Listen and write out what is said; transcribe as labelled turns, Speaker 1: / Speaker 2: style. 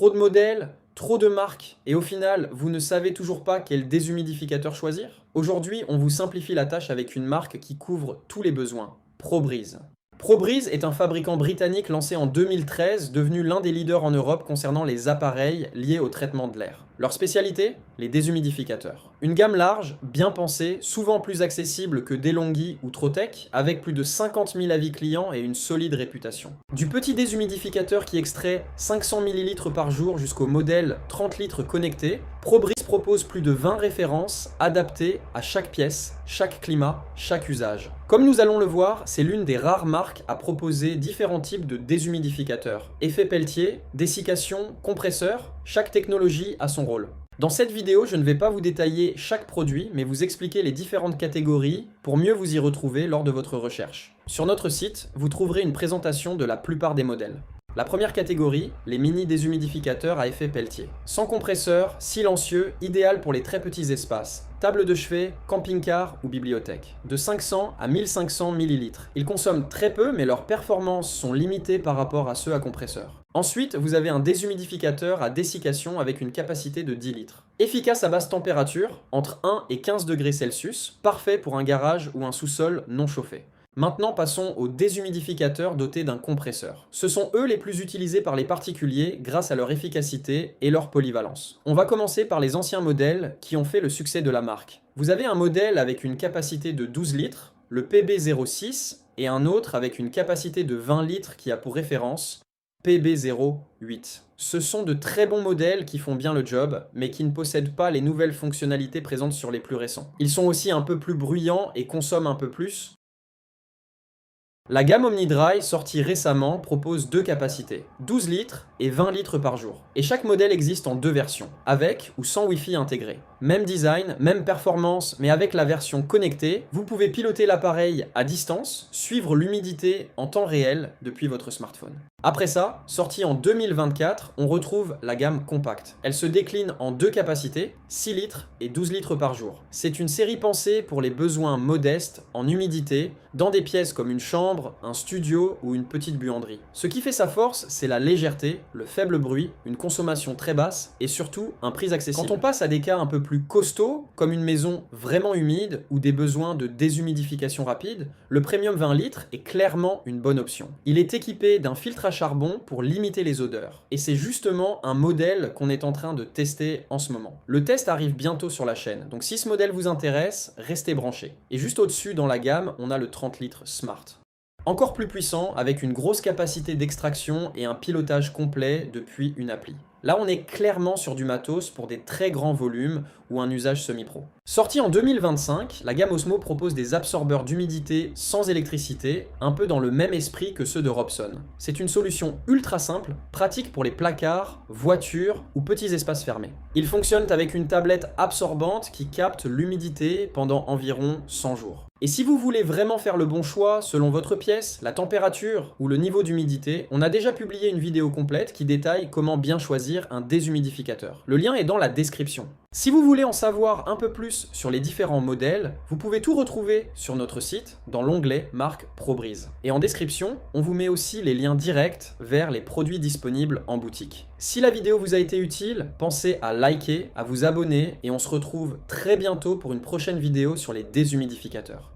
Speaker 1: Trop de modèles, trop de marques, et au final, vous ne savez toujours pas quel déshumidificateur choisir? Aujourd'hui, on vous simplifie la tâche avec une marque qui couvre tous les besoins, ProBreeze. ProBreeze est un fabricant britannique lancé en 2013, devenu l'un des leaders en Europe concernant les appareils liés au traitement de l'air. Leur spécialité? Les déshumidificateurs. Une gamme large, bien pensée, souvent plus accessible que DeLonghi ou Trotec, avec plus de 50 000 avis clients et une solide réputation. Du petit déshumidificateur qui extrait 500 ml par jour jusqu'au modèle 30 litres connecté, ProBreeze propose plus de 20 références adaptées à chaque pièce, chaque climat, chaque usage. Comme nous allons le voir, c'est l'une des rares marques à proposer différents types de déshumidificateurs. Effet Peltier, dessiccation, compresseur, chaque technologie a son rôle. Dans cette vidéo, je ne vais pas vous détailler chaque produit, mais vous expliquer les différentes catégories pour mieux vous y retrouver lors de votre recherche. Sur notre site, vous trouverez une présentation de la plupart des modèles. La première catégorie, les mini déshumidificateurs à effet Peltier. Sans compresseur, silencieux, idéal pour les très petits espaces. Table de chevet, camping-car ou bibliothèque. De 500 à 1500 ml. Ils consomment très peu, mais leurs performances sont limitées par rapport à ceux à compresseur. Ensuite, vous avez un déshumidificateur à dessiccation avec une capacité de 10 litres. Efficace à basse température, entre 1 et 15 degrés Celsius, parfait pour un garage ou un sous-sol non chauffé. Maintenant, passons aux déshumidificateurs dotés d'un compresseur. Ce sont eux les plus utilisés par les particuliers grâce à leur efficacité et leur polyvalence. On va commencer par les anciens modèles qui ont fait le succès de la marque. Vous avez un modèle avec une capacité de 12 litres, le PB06, et un autre avec une capacité de 20 litres qui a pour référence PB08. Ce sont de très bons modèles qui font bien le job, mais qui ne possèdent pas les nouvelles fonctionnalités présentes sur les plus récents. Ils sont aussi un peu plus bruyants et consomment un peu plus. La gamme OmniDry, sortie récemment, propose deux capacités, 12 litres et 20 litres par jour. Et chaque modèle existe en deux versions, avec ou sans Wi-Fi intégré. Même design, même performance, mais avec la version connectée, vous pouvez piloter l'appareil à distance, suivre l'humidité en temps réel depuis votre smartphone. Après ça, sortie en 2024, on retrouve la gamme compacte. Elle se décline en deux capacités, 6 litres et 12 litres par jour. C'est une série pensée pour les besoins modestes en humidité, dans des pièces comme une chambre, un studio ou une petite buanderie. Ce qui fait sa force, c'est la légèreté, le faible bruit, une consommation très basse et surtout un prix accessible. Quand on passe à des cas un peu plus costauds, comme une maison vraiment humide ou des besoins de déshumidification rapide, le Premium 20 litres est clairement une bonne option. Il est équipé d'un filtre à charbon pour limiter les odeurs. Et c'est justement un modèle qu'on est en train de tester en ce moment. Le test arrive bientôt sur la chaîne, donc si ce modèle vous intéresse, restez branchés. Et juste au-dessus dans la gamme, on a le 30 litres Smart. Encore plus puissant, avec une grosse capacité d'extraction et un pilotage complet depuis une appli. Là, on est clairement sur du matos pour des très grands volumes ou un usage semi-pro. Sortie en 2025, la gamme Osmo propose des absorbeurs d'humidité sans électricité, un peu dans le même esprit que ceux de Robson. C'est une solution ultra simple, pratique pour les placards, voitures ou petits espaces fermés. Ils fonctionnent avec une tablette absorbante qui capte l'humidité pendant environ 100 jours. Et si vous voulez vraiment faire le bon choix selon votre pièce, la température ou le niveau d'humidité, on a déjà publié une vidéo complète qui détaille comment bien choisir un déshumidificateur. Le lien est dans la description. Si vous voulez en savoir un peu plus sur les différents modèles, vous pouvez tout retrouver sur notre site dans l'onglet marque ProBreeze. Et en description, on vous met aussi les liens directs vers les produits disponibles en boutique. Si la vidéo vous a été utile, pensez à liker, à vous abonner et on se retrouve très bientôt pour une prochaine vidéo sur les déshumidificateurs.